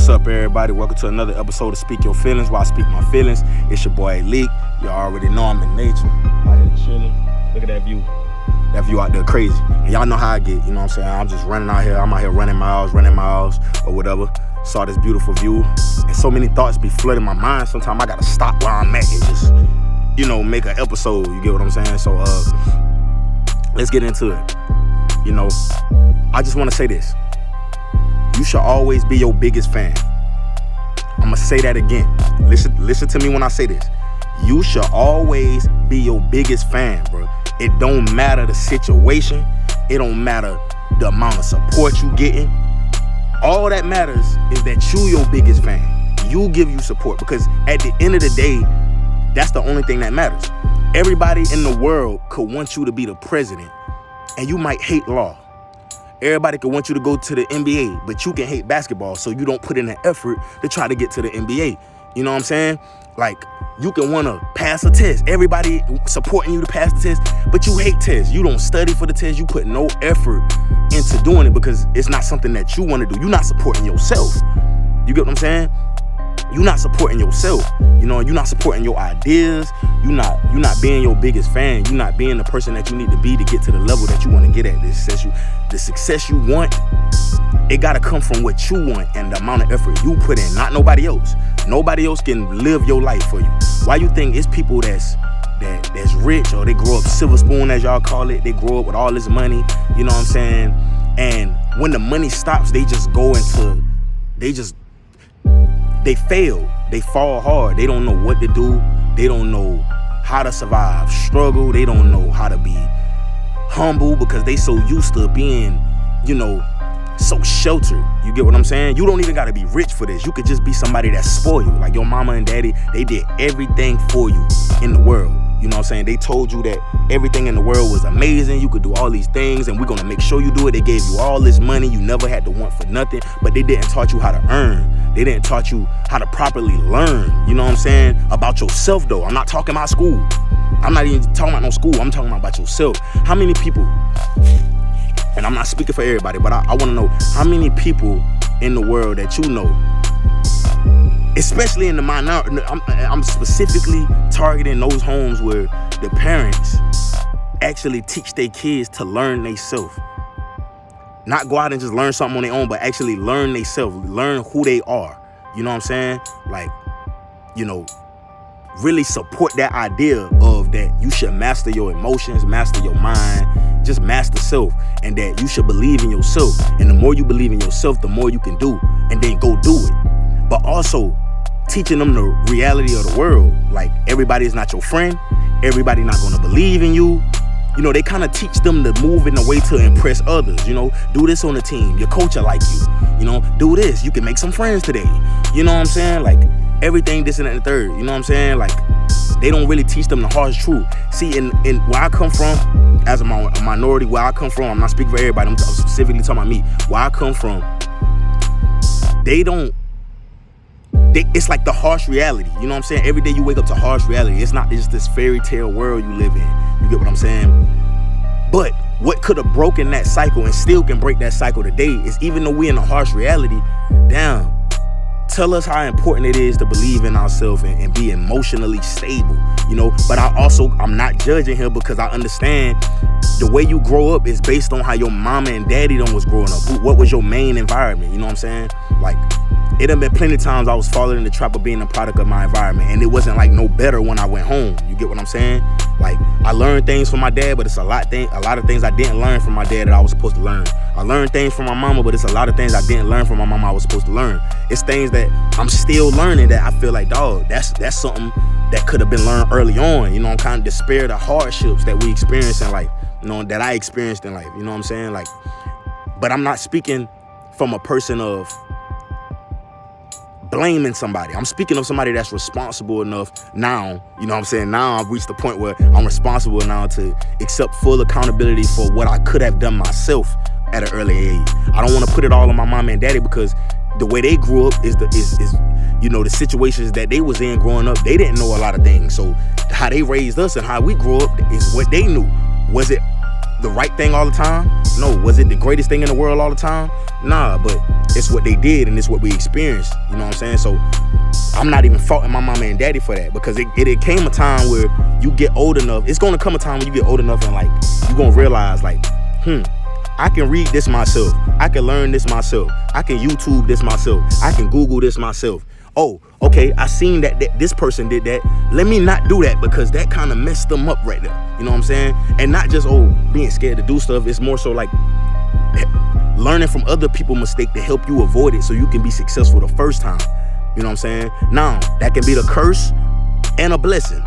What's up, everybody? Welcome to another episode of Speak Your Feelings while I speak my feelings. It's your boy A-Leek. Y'all already know I'm in nature. Out here chilling. Look at that view. That view out there crazy. And y'all know how I get, you know what I'm saying? I'm just running out here. I'm out here running miles or whatever. Saw this beautiful view. And so many thoughts be flooding my mind. Sometimes I gotta stop where I'm at and just, make an episode. You get what I'm saying? So, let's get into it. I just want to say this. You should always be your biggest fan. I'm going to say that again. Listen to me when I say this. You should always be your biggest fan, bro. It don't matter the situation. It don't matter the amount of support you getting. All that matters is that you your biggest fan. You give you support, because at the end of the day, that's the only thing that matters. Everybody in the world could want you to be the president, and you might hate law. Everybody could want you to go to the NBA, but you can hate basketball, so you don't put in the effort to try to get to the NBA. You know what I'm saying? Like, you can want to pass a test. Everybody supporting you to pass the test, but you hate tests. You don't study for the test. You put no effort into doing it because it's not something that you want to do. You're not supporting yourself. You get what I'm saying? You're not supporting yourself. You're not supporting your ideas. You're not being your biggest fan. You're not being the person that you need to be to get to the level that you want to get at. The success you want, it got to come from what you want and the amount of effort you put in, not nobody else. Nobody else can live your life for you. Why you think it's people that's rich, or they grow up silver spoon, as y'all call it? They grow up with all this money, you know what I'm saying? And when the money stops, they fail. They fall hard. They don't know what to do. They don't know how to survive struggle. They don't know how to be humble because they so used to being, so sheltered. You get what I'm saying? You don't even got to be rich for this. You could just be somebody that's spoiled. Like your mama and daddy, they did everything for you in the world. You know what I'm saying? They told you that everything in the world was amazing. You could do all these things, and we're going to make sure you do it. They gave you all this money. You never had to want for nothing, but they didn't taught you how to earn. They didn't taught you how to properly learn. You know what I'm saying? About yourself, though. I'm not talking about school. I'm not even talking about no school. I'm talking about yourself. How many people, and I'm not speaking for everybody, but I want to know how many people in the world that you know, especially in the minority. I'm specifically targeting those homes where the parents actually teach their kids to learn themselves. Not go out and just learn something on their own, but actually learn themselves, learn who they are. You know what I'm saying? Like, really support that idea of that you should master your emotions, master your mind, just master self, and that you should believe in yourself. And the more you believe in yourself, the more you can do, and then go do it. But also teaching them the reality of the world. Like, everybody is not your friend. Everybody not going to believe in you. They kind of teach them to move in a way to impress others. Do this on the team. Your coach will like you. Do this. You can make some friends today. You know what I'm saying? Like, everything, this and that and the third. You know what I'm saying? Like, they don't really teach them the harsh truth. See, in where I come from, as a minority, where I come from, I'm not speaking for everybody. I'm specifically talking about me. Where I come from, it's like the harsh reality. You know what I'm saying? Every day you wake up to harsh reality. It's not just this fairy tale world you live in. You get what I'm saying? But what could have broken that cycle and still can break that cycle today is, even though we're in a harsh reality, damn, tell us how important it is to believe in ourselves and be emotionally stable, But I'm not judging here, because I understand the way you grow up is based on how your mama and daddy was growing up. What was your main environment? You know what I'm saying? Like, it done been plenty of times I was falling in the trap of being a product of my environment, and it wasn't like no better when I went home. You get what I'm saying? Like, I learned things from my dad, but it's a lot of things I didn't learn from my dad that I was supposed to learn. I learned things from my mama, but it's a lot of things I didn't learn from my mama I was supposed to learn. It's things that I'm still learning that I feel like, dog, that's something that could have been learned early on. I'm kind of despair of the hardships that we experience in life, that I experienced in life. You know what I'm saying? Like, but I'm not speaking from a person of blaming somebody. I'm speaking of somebody that's responsible enough now. You know what I'm saying? Now I've reached the point where I'm responsible now to accept full accountability for what I could have done myself at an early age. I don't want to put it all on my mom and daddy, because the way they grew up is the situations that they was in growing up. They didn't know a lot of things. So how they raised us and how we grew up is what they knew. Was it the right thing all the time? No. Was it the greatest thing in the world all the time? Nah, but it's what they did and it's what we experienced. You know what I'm saying? So I'm not even faulting my mama and daddy for that, because it came a time where you get old enough. It's gonna come a time when you get old enough and like you're gonna realize like, I can read this myself. I can learn this myself. I can YouTube this myself. I can Google this myself. Oh, okay, I seen that this person did that. Let me not do that, because that kind of messed them up right there. You know what I'm saying? And not just, being scared to do stuff. It's more so like learning from other people's mistake to help you avoid it so you can be successful the first time. You know what I'm saying? Now, that can be the curse and a blessing.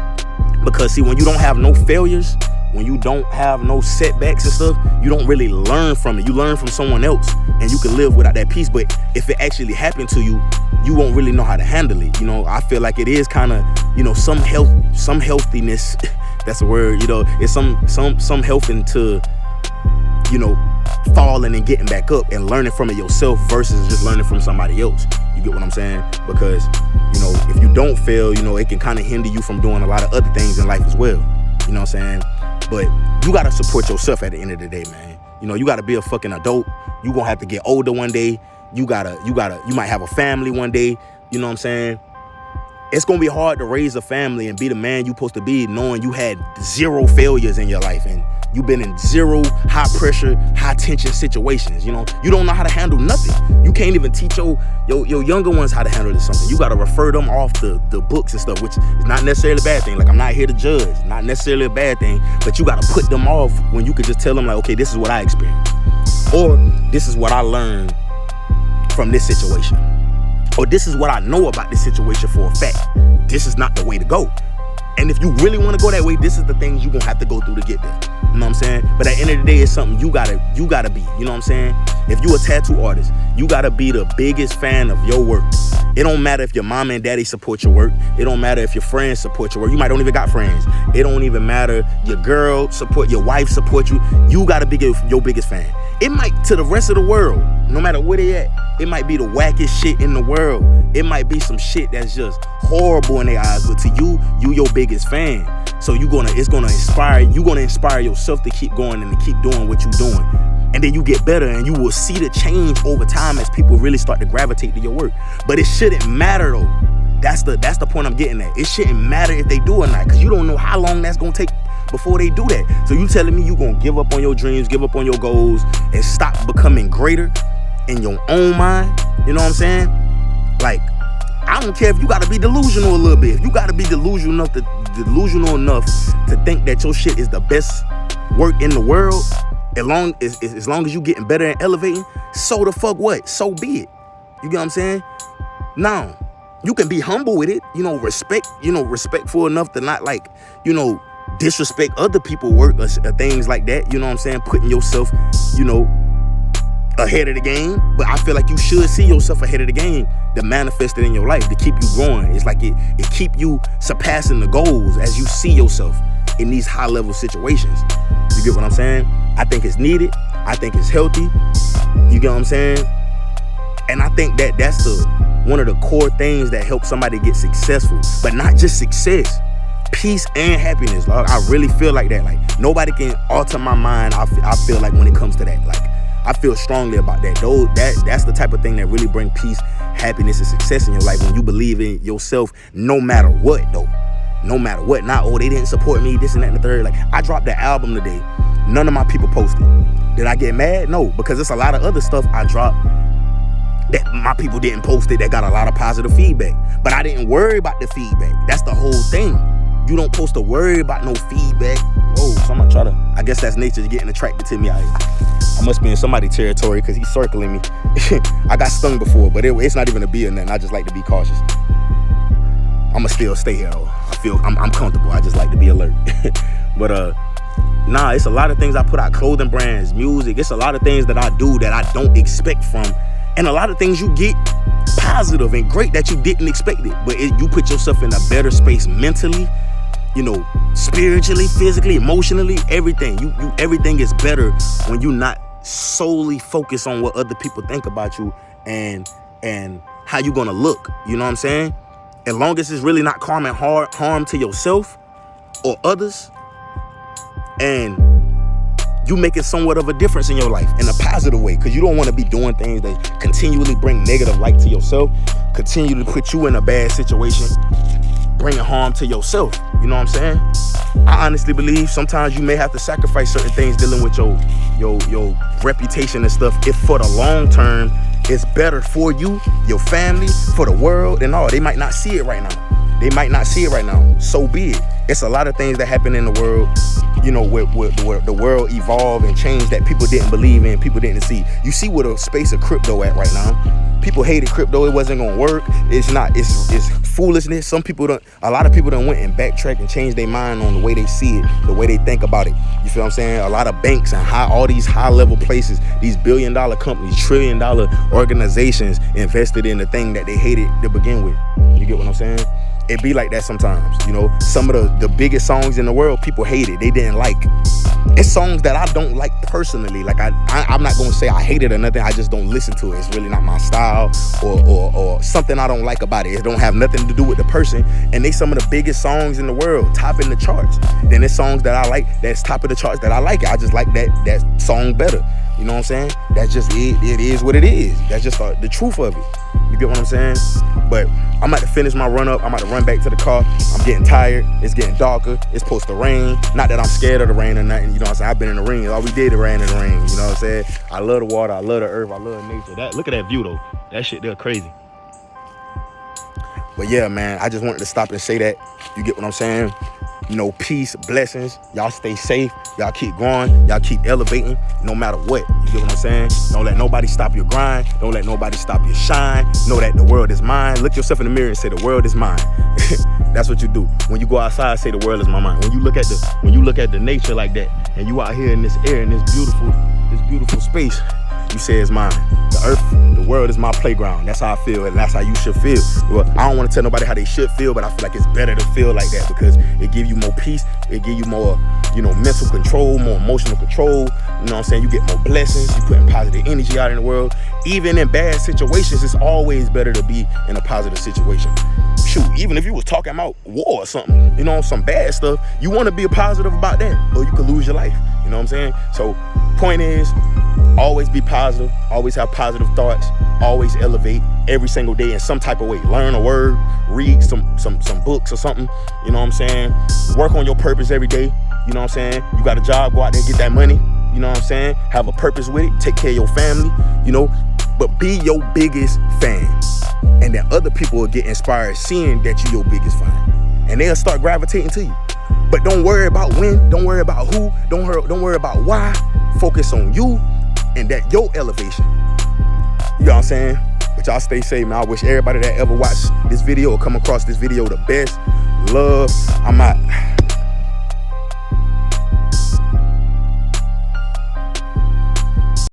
Because see, when you don't have no failures, when you don't have no setbacks and stuff, you don't really learn from it. You learn from someone else and you can live without that peace. But if it actually happened to you, you won't really know how to handle it. You know, I feel like it is kind of, some healthiness. That's a word, it's some health into, falling and getting back up and learning from it yourself versus just learning from somebody else. You get what I'm saying? Because, if you don't fail, it can kind of hinder you from doing a lot of other things in life as well. You know what I'm saying? But you got to support yourself at the end of the day, man. You got to be a fucking adult. You going to have to get older one day. You might have a family one day. You know what I'm saying? It's going to be hard to raise a family and be the man you're supposed to be, knowing you had 0 failures in your life and you've been in 0 high pressure, high tension situations. You don't know how to handle nothing. You can't even teach your younger ones how to handle this something. You got to refer them off the books and stuff, which is not necessarily a bad thing. Like, I'm not here to judge, not necessarily a bad thing, but you got to put them off when you could just tell them like, okay, this is what I experienced, or this is what I learned from this situation, or this is what I know about this situation for a fact. This is not the way to go. And if you really want to go that way, this is the things you're going to have to go through to get there. You know what I'm saying? But at the end of the day, it's something you gotta be. You know what I'm saying? If you a tattoo artist, you gotta be the biggest fan of your work. It don't matter if your mama and daddy support your work. It don't matter if your friends support your work. You might don't even got friends. It don't even matter your girl support, your wife support you. You gotta be your biggest fan. It might, to the rest of the world, no matter where they at, it might be the wackest shit in the world. It might be some shit that's just horrible in their eyes, but to you your biggest fan. So you're gonna inspire yourself to keep going and to keep doing what you're doing. And then you get better and you will see the change over time as people really start to gravitate to your work. But it shouldn't matter though. That's the point I'm getting at. It shouldn't matter if they do or not, because you don't know how long that's gonna take before they do that. So you telling me you gonna give up on your dreams, give up on your goals, and stop becoming greater in your own mind? You know what I'm saying? Like, I don't care if you gotta be delusional a little bit. If you gotta be delusional enough to think that your shit is the best work in the world, as long as you getting better and elevating, so the fuck what? So be it. You get what I'm saying? Now, you can be humble with it, respectful enough to not disrespect other people's work or things like that. You know what I'm saying? Putting yourself, ahead of the game. But I feel like you should see yourself ahead of the game to manifest it in your life, to keep you growing. It's like it keep you surpassing the goals as you see yourself in these high level situations. You get what I'm saying? I think it's needed. I think it's healthy. You get what I'm saying? And I think that's one of the core things that help somebody get successful, but not just success, peace and happiness. Like, I really feel like that. Like, nobody can alter my mind. I feel like when it comes to that, like, I feel strongly about that. Though that's the type of thing that really bring peace, happiness, and success in your life, when you believe in yourself no matter what, though. No matter what. Not, they didn't support me, this and that and the third. Like, I dropped the album today. None of my people posted. Did I get mad? No, because there's a lot of other stuff I dropped that my people didn't post it, that got a lot of positive feedback. But I didn't worry about the feedback. That's the whole thing. You don't supposed to worry about no feedback. Whoa, someone try to, I guess that's nature getting attracted to me. I must be in somebody's territory because he's circling me. I got stung before, but it's not even a bee or nothing. I just like to be cautious. I'ma still stay here though. I'm comfortable. I just like to be alert. But it's a lot of things I put out, clothing brands, music. It's a lot of things that I do that I don't expect from. And a lot of things you get positive and great that you didn't expect it. But you put yourself in a better space mentally, spiritually, physically, emotionally, everything. Everything is better when you're not solely focused on what other people think about you and how you gonna look. You know what I'm saying? As long as it's really not causing harm to yourself or others, and you making somewhat of a difference in your life in a positive way, because you don't want to be doing things that continually bring negative light to yourself, continue to put you in a bad situation, bringing harm to yourself. You know what I'm saying? I honestly believe sometimes you may have to sacrifice certain things dealing with your reputation and stuff, if for the long term it's better for you, your family, for the world and all. They might not see it right now. So be it. It's a lot of things that happen in the world, you know, where the world evolved and changed that people didn't believe in, people didn't see. You see where the space of crypto at right now. People hated crypto. It wasn't gonna work. It's foolishness. A lot of people done went and backtracked and changed their mind on the way they see it, the way they think about it. You feel what I'm saying? A lot of banks and all these high level places, these billion-dollar companies, trillion-dollar organizations invested in the thing that they hated to begin with. You get what I'm saying? It be like that sometimes, you know. Some of the biggest songs in the world, people hated. They didn't like. It's songs that I don't like personally. Like I'm not gonna say I hate it or nothing. I just don't listen to it. It's really not my style, or something I don't like about it. It don't have nothing to do with the person. And they some of the biggest songs in the world, top in the charts. Then there's songs that I like that's top of the charts that I like. I just like that song better. You know what I'm saying? That's just it. It is what it is. That's just the truth of it. You get what I'm saying? But I'm about to finish my run up. I'm about to run back to the car. I'm getting tired. It's getting darker. It's supposed to rain. Not that I'm scared of the rain or nothing. You know what I'm saying? I've been in the rain. All we did is rain in the rain. You know what I'm saying? I love the water. I love the earth. I love nature. Look at that view though. That shit there crazy. But yeah, man, I just wanted to stop and say that. You get what I'm saying? You know, peace, blessings. Y'all stay safe. Y'all keep growing. Y'all keep elevating no matter what. You get what I'm saying? Don't let nobody stop your grind. Don't let nobody stop your shine. Know that the world is mine. Look yourself in the mirror and say the world is mine. That's what you do. When you go outside, say the world is my mind. When you look at the nature like that, and you out here in this air, in this beautiful space, you say it's mine. The earth, the world is my playground. That's how I feel, and that's how you should feel. Well, I don't want to tell nobody how they should feel, but I feel like it's better to feel like that because it gives you more peace. It gives you more, you know, mental control, more emotional control. You know what I'm saying? You get more blessings. You putting positive energy out in the world. Even in bad situations, it's always better to be in a positive situation. Shoot, even if you was talking about war or something, you know, some bad stuff, you want to be positive about that, or you could lose your life. You know what I'm saying? So, point is, always be positive, always have positive thoughts, always elevate every single day in some type of way. Learn a word, read some books or something, you know what I'm saying? Work on your purpose every day, you know what I'm saying? You got a job, go out there and get that money, you know what I'm saying? Have a purpose with it, take care of your family, you know, but be your biggest fan. And then other people will get inspired seeing that you're your biggest fan. And they'll start gravitating to you. But don't worry about when, don't worry about who, don't worry about why. Focus on you and that your elevation. You know what I'm saying? But y'all stay safe, man. I wish everybody that ever watched this video or come across this video the best. Love. I'm out.